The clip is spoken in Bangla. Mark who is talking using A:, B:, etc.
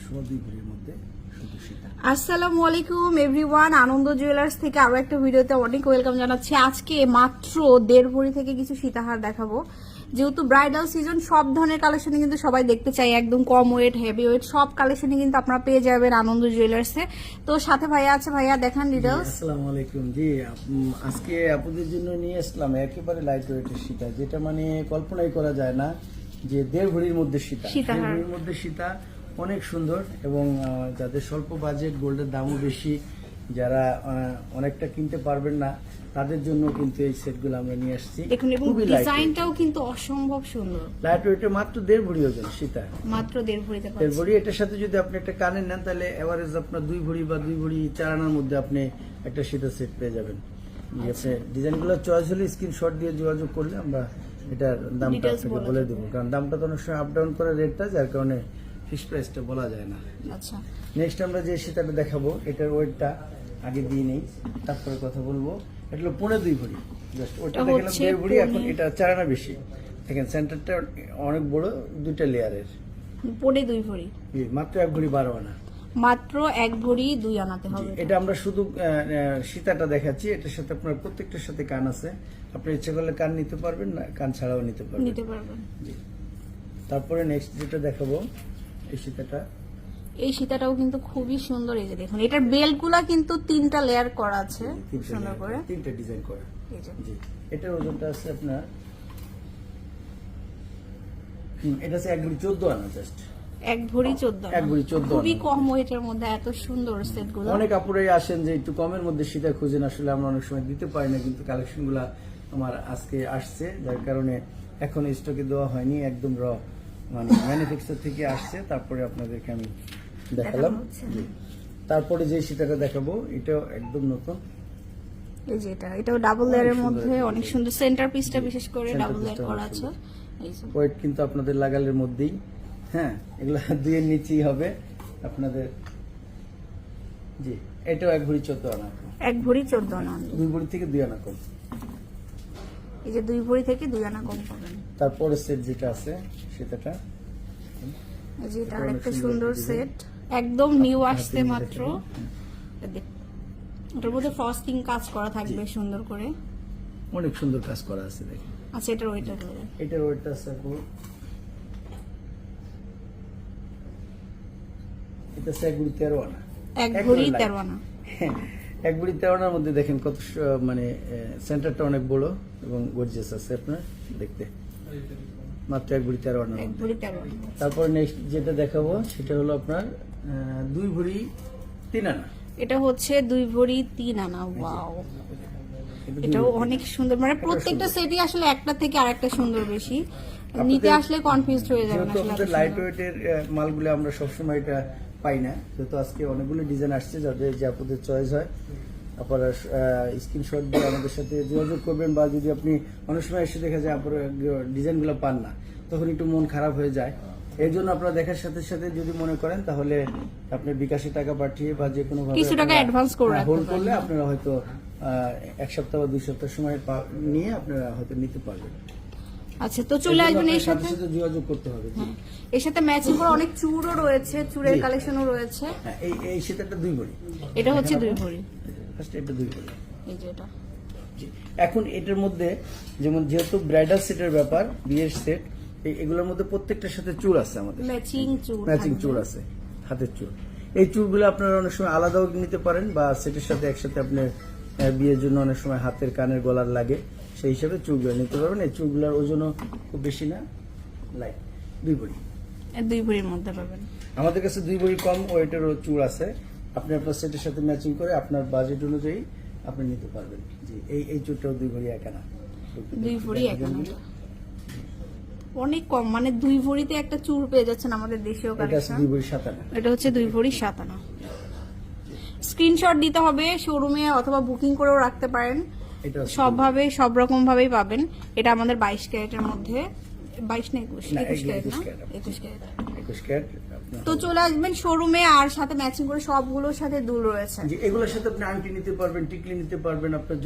A: 2 ভরির মধ্যে শুধু সীতা।
B: আসসালামু আলাইকুম এভরিওয়ান, আনন্দ জুয়েলার্স থেকে আরো একটা ভিডিওতে অনেক ওয়েলকাম জানাচ্ছি। আজকে মাত্র 1.5 ভরি থেকে কিছু সীতাহার দেখাবো। যেহেতু ব্রাইডাল সিজন, সব ধরনের কালেকশনে কিন্তু সবাই দেখতে চাই, একদম কম ওয়েট, হেভি ওয়েট সব কালেকশনে কিন্তু আপনারা পেয়ে যাবেন আনন্দ জুয়েলার্সে। তো সাথে ভাইয়া আছে, ভাইয়া দেখান ডিটেইলস।
A: আসসালামু আলাইকুম। জি, আজকে আপনাদের জন্য নিয়ে আসলাম একেবারে লাইট ওয়েটের সীতা, যেটা মানে কল্পনাই করা যায় না যে 1.5 ভরির মধ্যে সীতা। 1.5 ভরির মধ্যে সীতা অনেক সুন্দর, এবং যাদের স্বল্প বাজেট, গোল্ডের দামও বেশি, যারা অনেকটা কিনতে পারবেন না, তাদের জন্য কিন্তু এই সেটগুলো আমরা নিয়ে আসছি।
B: দেখুন, এবং ডিজাইনটাও কিন্তু অসম্ভব সুন্দর।
A: লাইট ওয়েটে মাত্র 1.5 ভরি ওজন সীতা,
B: মাত্র 1.5 ভরিতে
A: 1.5 ভরি। এটার সাথে যদি আপনি একটা কানের নেন, তাহলে এভারেজ আপনার 2 ভরি বা 2 ভরি 4 আনার মধ্যে আপনি একটা সীতা সেট পেয়ে যাবেন। আপনি ডিজাইনগুলো চয়েস হলে স্ক্রিনশট দিয়ে যোগাযোগ করলে আমরা এটার দামটা আপনাকে বলে দেবো, কারণ দামটা তো অনেক সময় আপ ডাউন করে রেটটা, যার কারণে ফিক্স প্রাইসটা বলা যায় না।
B: আচ্ছা,
A: নেক্সট আমরা যে সীতাটা দেখাবো, এটার ওয়েটটা আগে দিয়ে নেই, তারপরে কথা বলবো। এটা হলো 2.5 ভরি, জাস্ট ওটা দেখালাম 1.5 ভরি। এখন এটা 4 আনা বেশি, দেখেন সেন্টারটা অনেক বড়, 2টা লেয়ারের।
B: 2.5 ভরি,
A: মাত্র 1 ভরি 12 আনা,
B: মাত্র 1 ভরি 2 আনাতে হবে।
A: এটা আমরা শুধু সীতাটা দেখাচ্ছি, এটার সাথে আপনার প্রত্যেকটার সাথে কান আছে। আপনি ইচ্ছে করলে কান নিতে পারবেন, না কান ছাড়াও নিতে পারবেন। জি, তারপরে নেক্সট যেটা দেখাবো, এই সীতাটা,
B: এই সীতাটাও কিন্তু খুবই সুন্দর। এই যে দেখুন, এটার বেল্টগুলা কিন্তু 3টা লেয়ার করা আছে, সুন্দর করে
A: 3টা ডিজাইন করা।
B: এই যে
A: জি, এটার ওজনটা আছে আপনার, এটা আছে 1 ভরি 14 আনা, জাস্ট
B: 1 ভরি 14
A: 1 ভরি 14
B: খুবই কম ওয়েটের মধ্যে এত সুন্দর সেটগুলো।
A: অনেক আপুরাই আসেন যে একটু কমের মধ্যে সীতা খুঁজেন, আসলে আমরা অনেক সময় দিতে পারি না, কিন্তু কালেকশনগুলো আমার আজকে আসছে, যার কারণে এখন স্টকে দেওয়া হয়নি, একদম র মানে ম্যানুফ্যাকচার থেকে আসছে, তারপরে আপনাদেরকে আমি দেখালাম। জি, তারপরে যে সীতাটা দেখাবো, এটাও একদম নতুন।
B: এই যে এটাও ডাবল লেয়ারের মধ্যে অনেক সুন্দর, সেন্টার পিসটা বিশেষ করে ডাবল লেয়ার করা আছে। এই যে
A: ওয়েট কিন্তু আপনাদের লাগালের মধ্যেই, হ্যাঁ, এগুলো 2 এর নিচেই হবে আপনাদের। জি, এটাও 1 ভরি 14 আনা,
B: 1 ভরি 14 আনা,
A: 2 ভরি থেকে 2 আনা কম।
B: এই যে 2 ভরি থেকে 2 আনা কম পাবেন।
A: তারপরে সেট যেটা আছে সেটাটা,
B: এই যে এটা আরেকটা সুন্দর সেট, একদম নিউ আসছে মাত্র। এটার মধ্যে ফ্রস্টিং কাজ করা থাকবে সুন্দর করে,
A: অনেক সুন্দর কাজ করা আছে, দেখেন।
B: আচ্ছা, এটার ওয়েটটা
A: এটার ওয়েটটা আছে পুরো, এটা 1 ভরি 13 আনা,
B: 1 ভরি 13 আনা।
A: 1 ভরি 13 আনার মধ্যে দেখেন কত মানে সেন্টারটা অনেক বড় এবং গর্জিয়াস আছে আপনার দেখতে, মাত্র 1 ভরি 13 আনা।
B: 1 ভরি 13 আনা।
A: তারপর নেক্সট যেটা দেখাবো, সেটা হলো আপনার 2 ভরি 3 আনা।
B: এটা হচ্ছে 2 ভরি 3 আনা। ওয়াও, এটাও অনেক সুন্দর, মানে প্রত্যেকটা সেটই আসলে একটা থেকে আরেকটা সুন্দর বেশি, নিতে আসলে কনফিউজড হয়ে যাবেন।
A: যেহেতু আমাদের লাইট ওয়েটের মালগুলো আমরা সবসময় এটা পাই না, যেহেতু আজকে অনেকগুলো ডিজাইন আসছে, যাদের যে আপনাদের চয়েস হয় আপনারা স্ক্রিনশট দিয়ে আমাদের সাথে যোগাযোগ করবেন, বা যদি আপনি অনেক সময় এসে দেখা যায় আপনারা ডিজাইনগুলো পান না, তখন একটু মন খারাপ হয়ে যায়। এই জন্য আপনারা দেখার সাথে সাথে যদি মনে করেন, তাহলে আপনি বিকাশে টাকা পাঠিয়ে বা যে কোনো ভাবে
B: কিছু টাকা অ্যাডভান্স করে
A: হোল্ড করলে আপনারা হয়তো 1 সপ্তাহ বা 2 সপ্তাহ সময় নিয়ে আপনারা হয়তো নিতে পারবেন।
B: আচ্ছা, তো চলে আসবেন, এর সাথে
A: যোগাযোগ করতে হবে।
B: এর সাথে ম্যাচিং করে অনেক চুড়ও রয়েছে, চুড়ের কালেকশনও রয়েছে।
A: হ্যাঁ, এই সেটাটা 2 ভরি,
B: এটা হচ্ছে 2 ভরি,
A: ফার্স্ট এটা 2 ভরি।
B: এই যে এটা।
A: এখন এটার মধ্যে যেমন যেহেতু ব্রাইডাল সেটের ব্যাপার, বিয়ের সেট, এগুলোর মধ্যে প্রত্যেকটার সাথে চুল আছে, আমাদের ম্যাচিং চুল আছে, হাতের চুল। এই চুলগুলো আপনারা অনেক সময় আলাদাও নিতে পারেন, বা সেটের সাথে একসাথে আপনার বিয়ের জন্য অনেক সময় হাতের, কানের, গলার লাগে, সেই হিসাবে চুলগুলো নিতে পারবেন। এই চুলগুলোর ওজনও খুব বেশি না, লাইট 2 ভরি,
B: 2 ভরির মধ্যে পাবেন।
A: আমাদের কাছে 2 ভরি কম ওয়েটেরও চুল আছে, আপনি আপনার সেটের সাথে ম্যাচিং করে আপনার বাজেট অনুযায়ী আপনি নিতে পারবেন। জি, এই চুলটাও 2 ভরি 1 আনা,
B: 2 ভরি 1 আনা, অনেক কম, মানে 2 ভরিতে একটা চুল পেয়ে যাচ্ছেন আমাদের দেশীয় কালেকশন।
A: 2 ভরি 7 আনা,
B: এটা হচ্ছে 2 ভরি 7 আনা। স্ক্রিনশট দিতে হবে, শোরুমে অথবা বুকিং করেও রাখতে পারেন, সবভাবে সব রকম ভাবেই পাবেন। এটা আমাদের 22 ক্যারেটের মধ্যে, 22 না 21 ক্যারেট না, 21 ক্যারেট। তো চলে আসবেন শোরুমে, আর সাথে ম্যাচিং করে সবগুলোর সাথে দুল রয়েছে।
A: এগুলোর সাথে আপনি আংটি নিতে পারবেন, টিকলি নিতে পারবেন, আপনার